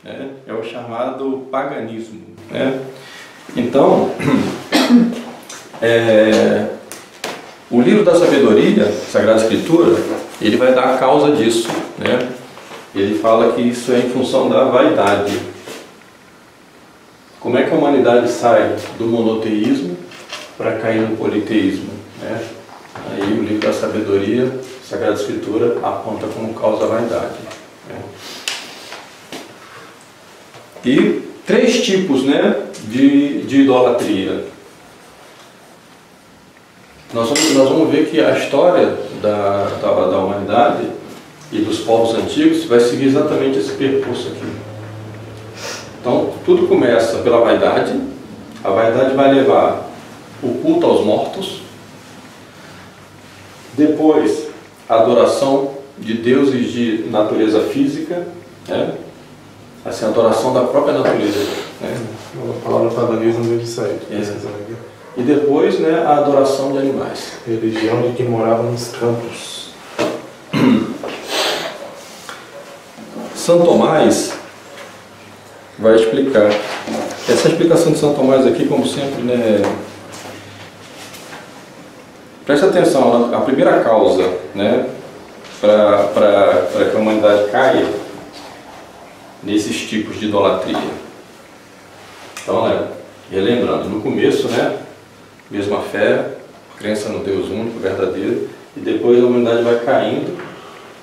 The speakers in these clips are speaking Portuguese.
né? É o chamado paganismo, né? Então, o livro da sabedoria, Sagrada Escritura, ele vai dar a causa disso, né? Ele fala que isso é em função da vaidade. Como é que a humanidade sai do monoteísmo para cair no politeísmo, né? Aí o livro da sabedoria, Sagrada Escritura, aponta como causa a vaidade, né? E 3 tipos, né, de idolatria. Nós vamos ver que a história da humanidade e dos povos antigos vai seguir exatamente esse percurso aqui. Então, tudo começa pela vaidade. A vaidade vai levar o culto aos mortos. Depois, a adoração de deuses de natureza física, né? Assim, a adoração da própria natureza, né? A palavra paganismo deve sair. E depois, né, a adoração de animais. Religião de quem morava nos campos. São Tomás vai explicar. Essa explicação de São Tomás aqui, como sempre, né, presta atenção, a primeira causa, né, para que a humanidade caia nesses tipos de idolatria. Então, relembrando, no começo, né, mesma fé, crença no Deus único, verdadeiro, e depois a humanidade vai caindo,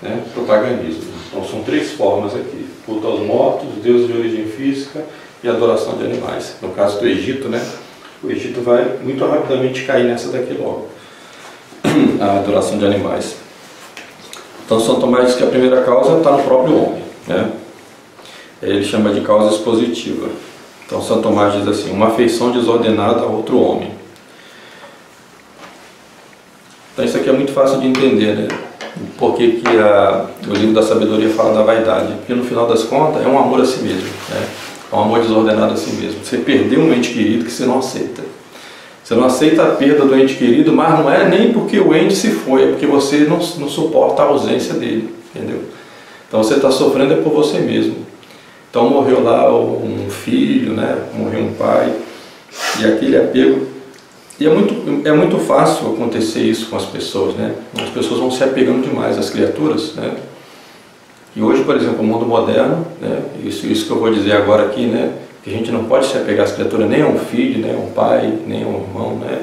né, para o paganismo. Então são 3 formas aqui: culto aos mortos, deuses de origem física e adoração de animais. No caso do Egito, né, o Egito vai muito rapidamente cair nessa daqui logo, a adoração de animais. Então São Tomás diz que a primeira causa está no próprio homem, né? Ele chama de causa expositiva. Então São Tomás diz assim: uma afeição desordenada a outro homem. Então isso aqui é muito fácil de entender, né? Por que o livro da sabedoria fala da vaidade? Porque no final das contas é um amor a si mesmo, né? É um amor desordenado a si mesmo. Você perdeu um ente querido que você não aceita. Você não aceita a perda do ente querido, mas não é nem porque o ente se foi, é porque você não suporta a ausência dele, entendeu? Então você está sofrendo é por você mesmo. Então morreu lá um filho, né? Morreu um pai, e aquele apego. E é muito fácil acontecer isso com as pessoas, né? As pessoas vão se apegando demais às criaturas, né? E hoje, por exemplo, o mundo moderno, né? Isso que eu vou dizer agora aqui, né? Que a gente não pode se apegar às criaturas, nem a um filho, nem a um pai, nem a um irmão, né?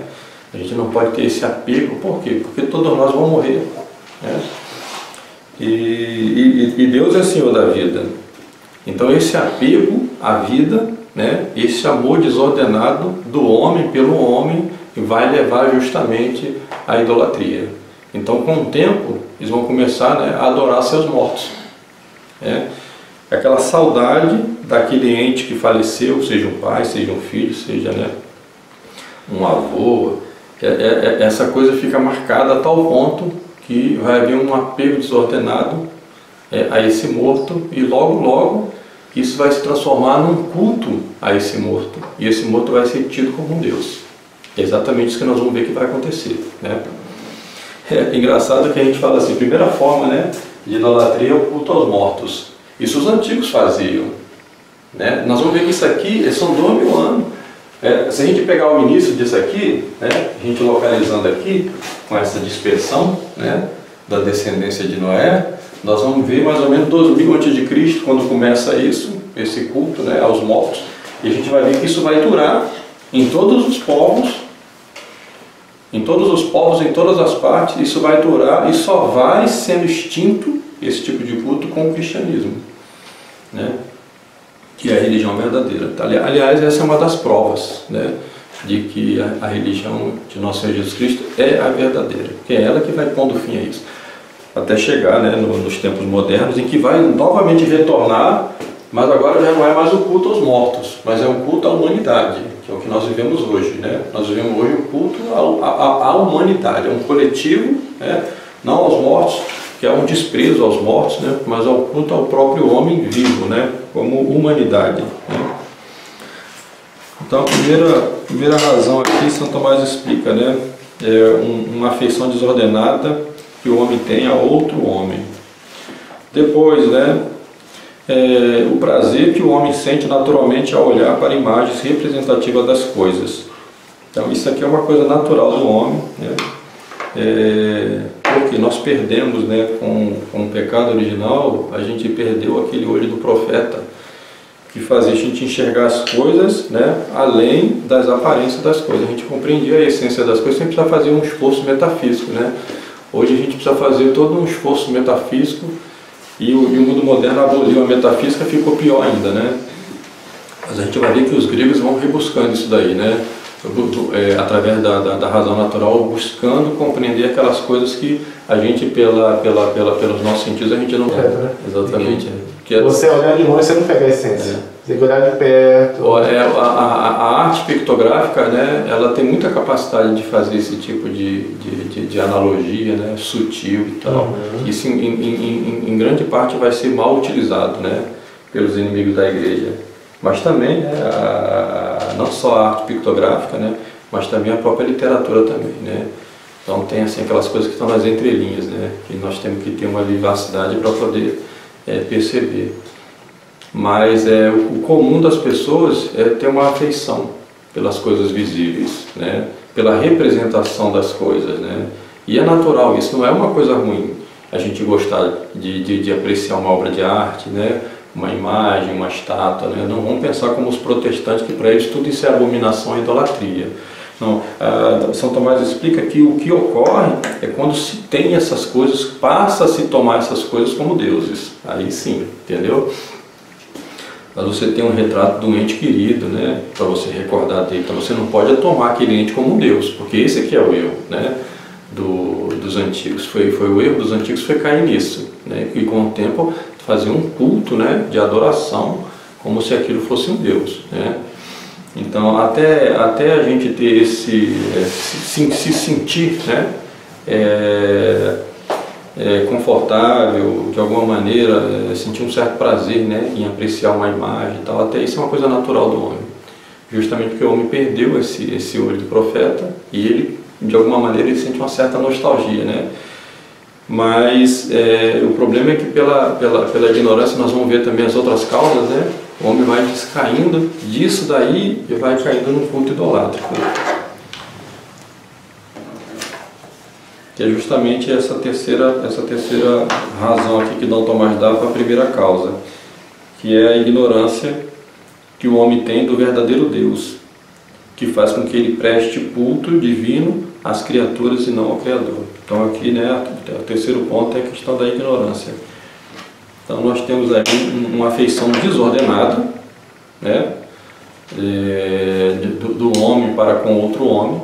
A gente não pode ter esse apego. Por quê? Porque todos nós vamos morrer, né? E Deus é Senhor da vida. Então esse apego à vida, né? Esse amor desordenado do homem pelo homem vai levar justamente à idolatria. Então com o tempo eles vão começar, né, a adorar seus mortos, né? Aquela saudade daquele ente que faleceu, seja um pai, seja um filho, seja, né, um avô. Essa coisa fica marcada a tal ponto que vai haver um apego desordenado a esse morto, e logo isso vai se transformar num culto a esse morto, e esse morto vai ser tido como um Deus. É exatamente isso que nós vamos ver que vai acontecer, né? É engraçado que a gente fala assim, a primeira forma, né, de idolatria é o culto aos mortos. Isso os antigos faziam, né? Nós vamos ver que isso aqui são 2000 anos. Se a gente pegar o início disso aqui, né, a gente localizando aqui, com essa dispersão, né, da descendência de Noé, nós vamos ver mais ou menos 2000 a.C., quando começa esse culto, né, aos mortos. E a gente vai ver que isso vai durar em todos os povos, em todas as partes. Isso vai durar e só vai sendo extinto esse tipo de culto com o cristianismo, né, que é a religião verdadeira. Aliás, essa é uma das provas, né, de que a religião de nosso Senhor Jesus Cristo é a verdadeira, que é ela que vai pondo fim a isso, até chegar, né, nos tempos modernos, em que vai novamente retornar, mas agora já não é mais o culto aos mortos, mas é um culto à humanidade, que é o que nós vivemos hoje, né? Nós vivemos hoje o culto à humanidade, é um coletivo, né, não aos mortos, que é um desprezo aos mortos, né, mas ao culto ao próprio homem vivo, né, como humanidade, né? Então a primeira razão aqui, São Tomás explica, né, uma afeição desordenada que o homem tem a outro homem. Depois, né, o prazer que o homem sente naturalmente ao olhar para imagens representativas das coisas. Então isso aqui é uma coisa natural do homem, né? Porque nós perdemos, né, com o pecado original, a gente perdeu aquele olho do profeta, que fazia a gente enxergar as coisas, né, além das aparências das coisas. A gente compreendia a essência das coisas sem precisar fazer um esforço metafísico, né? Hoje a gente precisa fazer todo um esforço metafísico e o mundo moderno aboliu a metafísica, ficou pior ainda, né? Mas a gente vai ver que os gregos vão rebuscando isso daí, né? Através da razão natural, buscando compreender aquelas coisas que a gente, pelos nossos sentidos, a gente não vê. Né? Exatamente. Você olhar de longe, você não pega a essência. Você tem que olhar de perto. A arte pictográfica, né, ela tem muita capacidade de fazer esse tipo de analogia, né, sutil e tal. Isso, em grande parte, vai ser mal utilizado, né, pelos inimigos da igreja. Mas também, né, não só a arte pictográfica, né, mas também a própria literatura também, né. Então tem assim, aquelas coisas que estão nas entrelinhas, né, que nós temos que ter uma vivacidade para poder perceber. Mas o comum das pessoas é ter uma afeição pelas coisas visíveis, né, pela representação das coisas, né. E é natural, isso não é uma coisa ruim, a gente gostar de apreciar uma obra de arte, né, uma imagem, uma estátua, né? Não vamos pensar como os protestantes, que para eles tudo isso é abominação e idolatria. Não, São Tomás explica que o que ocorre é quando se tem essas coisas, passa a se tomar essas coisas como deuses. Aí sim, entendeu? Mas você tem um retrato de um ente querido, né? Para você recordar dele. Então você não pode tomar aquele ente como um deus, porque esse aqui é o erro, né? Dos antigos. Foi o erro dos antigos, foi cair nisso, né? E com o tempo fazer um culto, né, de adoração, como se aquilo fosse um Deus, né? Então, até a gente ter se sentir, né, confortável, de alguma maneira, sentir um certo prazer, né, em apreciar uma imagem e tal, até isso é uma coisa natural do homem. Justamente porque o homem perdeu esse olho do profeta e ele, de alguma maneira, ele sente uma certa nostalgia, né? Mas o problema é que pela ignorância nós vamos ver também as outras causas, né? O homem vai descaindo disso daí e vai caindo no culto idolátrico. Que é justamente essa terceira razão aqui que D. Tomás dá para a primeira causa, que é a ignorância que o homem tem do verdadeiro Deus, que faz com que ele preste culto divino às criaturas e não ao Criador. Então aqui, né, o terceiro ponto é a questão da ignorância. Então nós temos aí uma afeição desordenada, né, do homem para com outro homem,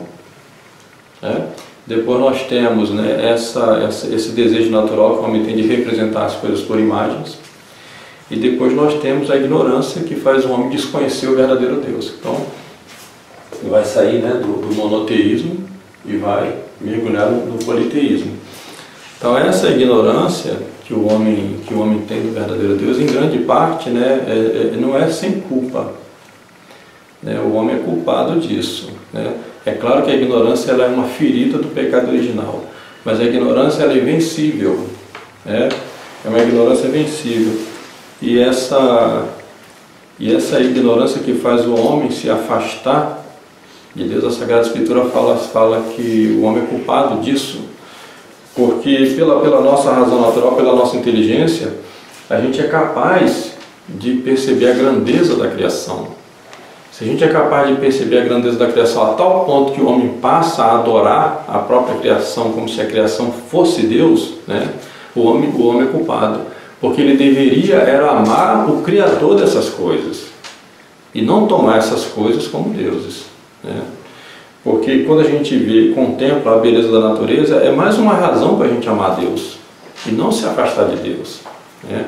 né? Depois nós temos, né, esse desejo natural que o homem tem de representar as coisas por imagens. E depois nós temos a ignorância que faz o homem desconhecer o verdadeiro Deus. Então vai sair, né, do monoteísmo e vai mergulhar no politeísmo. Então essa ignorância que o homem tem do verdadeiro Deus, em grande parte, né, não é sem culpa, né? O homem é culpado disso, né? É claro que a ignorância ela é uma ferida do pecado original, mas a ignorância ela é vencível, né? É uma ignorância vencível. E essa ignorância que faz o homem se afastar de Deus, a Sagrada Escritura fala que o homem é culpado disso, porque pela nossa razão natural, pela nossa inteligência, a gente é capaz de perceber a grandeza da criação. Se a gente é capaz de perceber a grandeza da criação a tal ponto que o homem passa a adorar a própria criação como se a criação fosse Deus, né? O homem é culpado, porque ele deveria era amar o Criador dessas coisas e não tomar essas coisas como deuses, né? Porque quando a gente contempla a beleza da natureza, é mais uma razão para a gente amar Deus e não se afastar de Deus, né?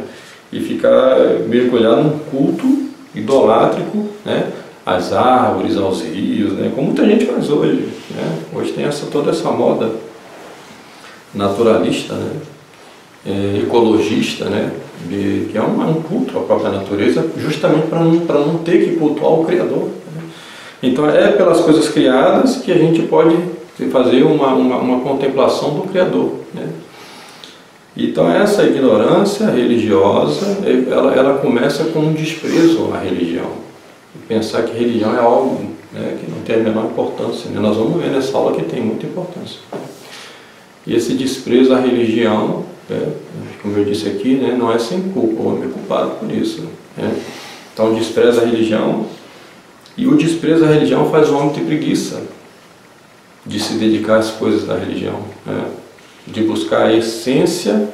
E ficar mergulhado num culto idolátrico, né? Às árvores, aos rios, né? Como muita gente faz hoje, né? Hoje tem toda essa moda naturalista, né? Ecologista, né? Que é um culto à própria natureza, justamente para não ter que cultuar o Criador, né? Então é pelas coisas criadas que a gente pode fazer uma contemplação do Criador, né? Então essa ignorância religiosa, ela começa com um desprezo à religião. Pensar que religião é algo, né, que não tem a menor importância, né? Nós vamos ver nessa aula que tem muita importância. E esse desprezo à religião, né, como eu disse aqui, né, não é sem culpa, o homem é culpado por isso. Né? Então despreza a religião, e o desprezo à religião faz o homem ter preguiça de se dedicar às coisas da religião, né? De buscar a essência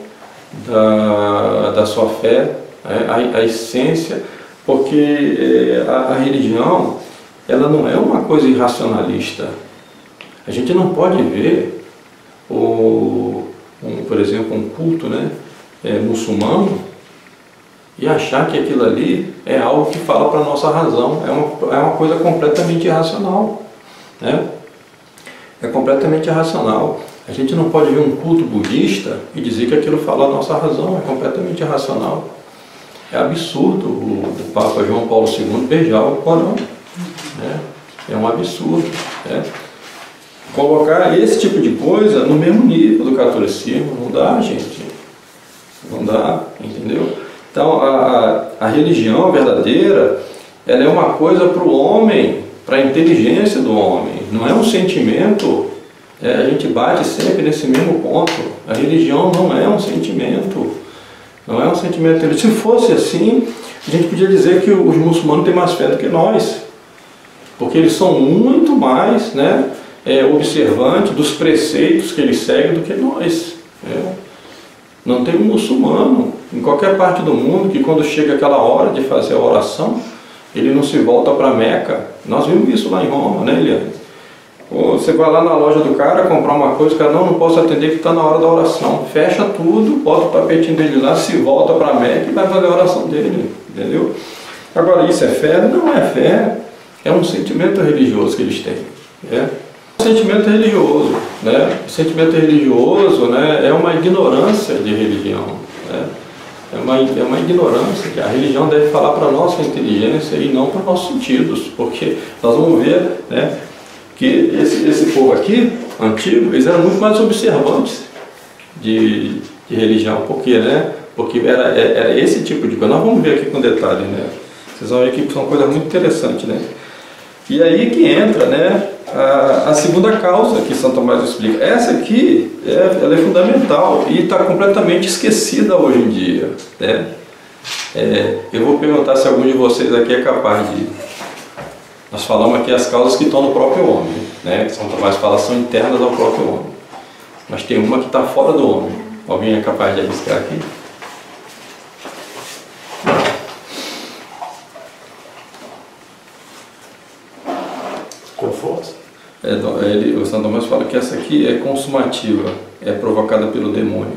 da sua fé, a essência, porque a religião, ela não é uma coisa irracionalista. A gente não pode ver, por exemplo, um culto, né, muçulmano e achar que aquilo ali é algo que fala para a nossa razão. É uma coisa completamente irracional, né? É completamente irracional. A gente não pode ver um culto budista e dizer que aquilo fala a nossa razão, é completamente irracional. É absurdo o Papa João Paulo II beijar o Corão. Né? É um absurdo. Né? Colocar esse tipo de coisa no mesmo nível do catolicismo, não dá, gente. Não dá, entendeu? Então a religião verdadeira, ela é uma coisa para o homem, para a inteligência do homem, não é um sentimento. A gente bate sempre nesse mesmo ponto. A religião não é um sentimento. Não é um sentimento. Se fosse assim, a gente podia dizer que os muçulmanos têm mais fé do que nós. Porque eles são muito mais, né, observantes dos preceitos que eles seguem do que nós. Não tem um muçulmano em qualquer parte do mundo que quando chega aquela hora de fazer a oração, ele não se volta para Meca. Nós vimos isso lá em Roma, né, Eliane? Você vai lá na loja do cara comprar uma coisa, o cara não posso atender que está na hora da oração. Fecha tudo, bota o tapetinho dele lá, se volta para a Meca e vai fazer a oração dele, entendeu? Agora, isso é fé? Não é fé, é um sentimento religioso que eles têm. Um sentimento religioso, né? O sentimento religioso, né, é uma ignorância de religião. Né? É uma ignorância, que a religião deve falar para a nossa inteligência e não para os nossos sentidos, porque nós vamos ver, né, que esse povo aqui, antigo, eles eram muito mais observantes de religião. Por quê, né? Porque era esse tipo de coisa. Nós vamos ver aqui com detalhe, né? Vocês vão ver que são coisas muito interessantes, né? E aí que entra, né, a segunda causa que Santo Tomás explica. Essa aqui, ela é fundamental e está completamente esquecida hoje em dia, né? Eu vou perguntar se algum de vocês aqui é capaz de... Nós falamos aqui as causas que estão no próprio homem, né? Que São Tomás fala são internas ao próprio homem. Mas tem uma que está fora do homem. Alguém é capaz de arriscar aqui? Com força? O São Tomás fala que essa aqui é consumativa, é provocada pelo demônio.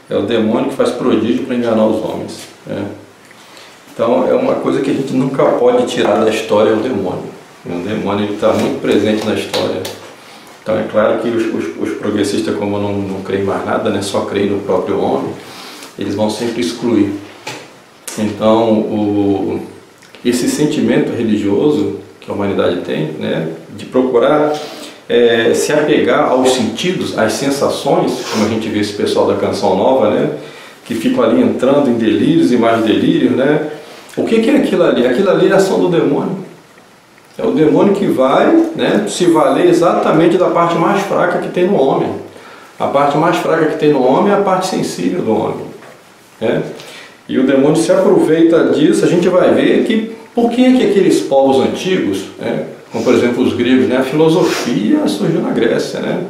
É o demônio que faz prodígio para enganar os homens, né? Então é uma coisa que a gente nunca pode tirar da história, é o demônio. O demônio está muito presente na história. Então é claro que os progressistas, como não creem mais nada, né, só creem no próprio homem, eles vão sempre excluir. Então esse sentimento religioso que a humanidade tem, né, de procurar se apegar aos sentidos, às sensações, como a gente vê esse pessoal da Canção Nova, né, que ficam ali entrando em delírios e mais delírios, né? O que é aquilo ali? Aquilo ali é a ação do demônio. É o demônio que vai, né, se valer exatamente da parte mais fraca que tem no homem. A parte mais fraca que tem no homem é a parte sensível do homem, né? E o demônio se aproveita disso. A gente vai ver que por que aqueles povos antigos, né, como por exemplo os gregos, né, a filosofia surgiu na Grécia, né?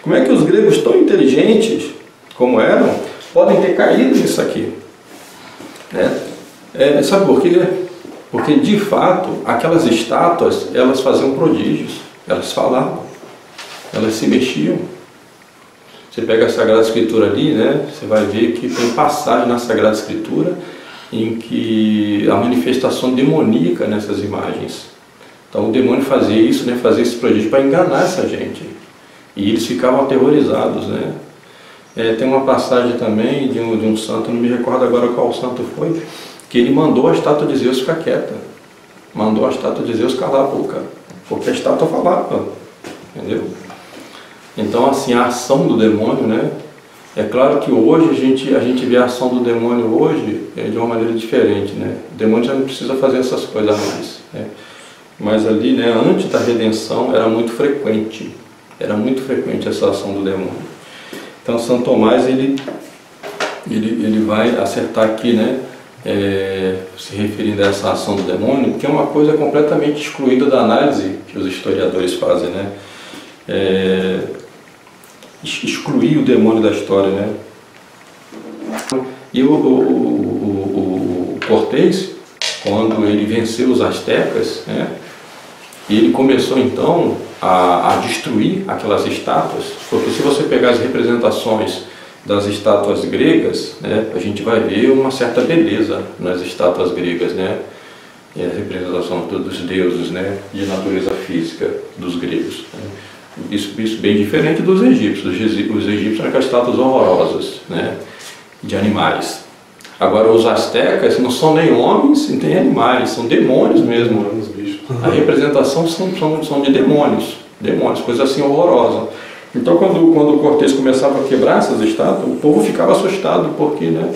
Como é que os gregos tão inteligentes como eram podem ter caído nisso aqui, né? Sabe por quê? Porque de fato aquelas estátuas, elas faziam prodígios, elas falavam, elas se mexiam. Você pega a Sagrada Escritura ali, né, você vai ver que tem passagem na Sagrada Escritura em que a manifestação demoníaca nessas imagens. Então o demônio fazia isso, né, fazia esse prodígio para enganar essa gente, e eles ficavam aterrorizados, né? Tem uma passagem também de um santo, não me recordo agora qual santo foi, que ele mandou a estátua de Zeus ficar quieta. Mandou a estátua de Zeus calar a boca, porque a estátua falava, entendeu? Então assim, a ação do demônio, né, É claro que hoje a gente vê a ação do demônio hoje de uma maneira diferente, né? O demônio já não precisa fazer essas coisas mais, né? Mas ali, né, antes da redenção, era muito frequente essa ação do demônio. Então São Tomás ele vai acertar aqui, né, se referindo a essa ação do demônio, que é uma coisa completamente excluída da análise que os historiadores fazem, né? Excluir o demônio da história, né? E o Cortés, quando ele venceu os astecas, né, ele começou então a destruir aquelas estátuas, porque se você pegar as representações das estátuas gregas, né, a gente vai ver uma certa beleza nas estátuas gregas, né? E a representação dos deuses, né, de natureza física dos gregos, né? Isso bem diferente dos egípcios. Os egípcios eram aquelas estátuas horrorosas, né, de animais. Agora os astecas não são nem homens nem animais, são demônios mesmo. A representação são de demônios, coisa assim horrorosa. Então quando o Cortés começava a quebrar essas estátuas, o povo ficava assustado, porque, né,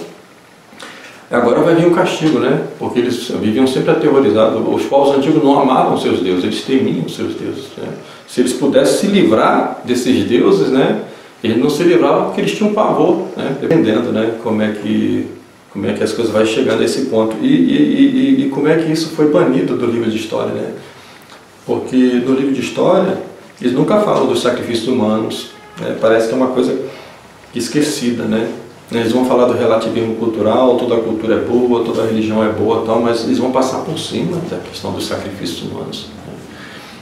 agora vai vir o castigo, né? Porque eles viviam sempre aterrorizados. Os povos antigos não amavam seus deuses, eles temiam seus deuses, né? Se eles pudessem se livrar desses deuses, né, eles não se livravam porque eles tinham pavor, né? Dependendo, né, como é que as coisas vão chegando a esse ponto. E como é que isso foi banido do livro de história, né? Porque no livro de história eles nunca falam dos sacrifícios humanos, né? Parece que é uma coisa esquecida, né? Eles vão falar do relativismo cultural, toda a cultura é boa, toda a religião é boa, tal, mas eles vão passar por cima da questão dos sacrifícios humanos, né?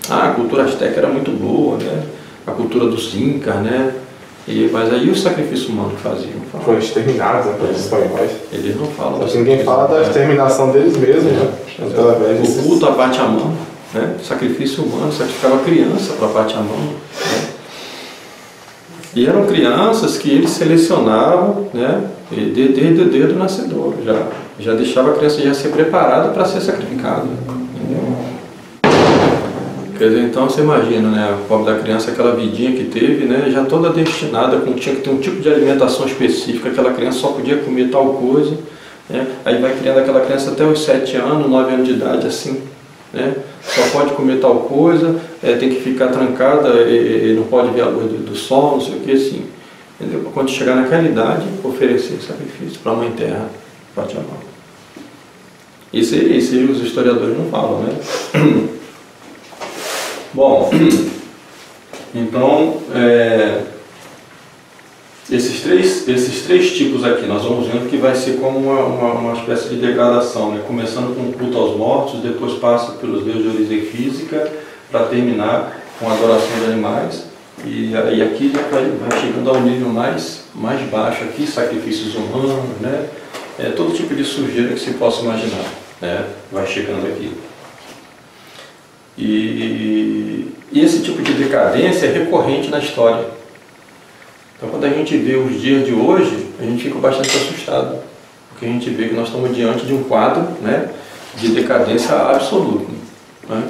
A cultura asteca era muito boa, né? A cultura dos incas, né? Mas aí o sacrifício humano que faziam? Foram exterminados, né, pelos espanhóis. Eles não falam. Só que ninguém fala da exterminação deles mesmos, né? O culto a Pachamama, né? Sacrifício humano, sacrificava criança para Pachamama, né? E eram crianças que eles selecionavam, né, desde o dedo nascedor, já deixava a criança já ser preparada para ser sacrificada, entendeu? Quer dizer, então você imagina, né, o pobre da criança, aquela vidinha que teve, né, já toda destinada, tinha que ter um tipo de alimentação específica, aquela criança só podia comer tal coisa, né? Aí vai criando aquela criança até os 7 anos, 9 anos de idade, assim, né? Só pode comer tal coisa, tem que ficar trancada, não pode ver a luz do sol, não sei o que, assim, entendeu? Quando chegar naquela idade, oferecer sacrifício para a Mãe Terra, para te amar. Isso os historiadores não falam, né? Bom, então, esses três tipos aqui, nós vamos vendo que vai ser como uma espécie de degradação, né? Começando com o culto aos mortos, depois passa pelos deuses de origem física, para terminar com a adoração de animais, e aqui já vai chegando ao nível mais baixo aqui, sacrifícios humanos, né? Todo tipo de sujeira que se possa imaginar, né, vai chegando aqui. E esse tipo de decadência é recorrente na história. Então quando a gente vê os dias de hoje, a gente fica bastante assustado, porque a gente vê que nós estamos diante de um quadro, né, de decadência absoluta, né?